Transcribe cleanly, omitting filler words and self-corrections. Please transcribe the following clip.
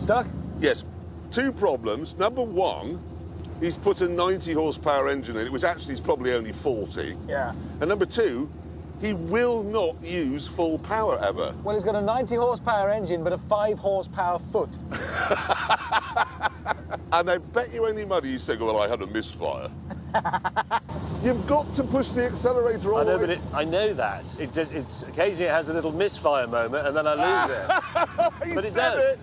stuck? Yes. Two problems. Number one, he's put a 90 horsepower engine in it, which actually is probably only 40. Yeah. And number two, he will not use full power ever. Well, he's got a 90 horsepower engine, but a 5 horsepower foot. And I bet you any money you say, well, I had a misfire. You've got to push the accelerator all the way. I know that. It's occasionally it has a little misfire moment and then I lose it. He But it said does. it.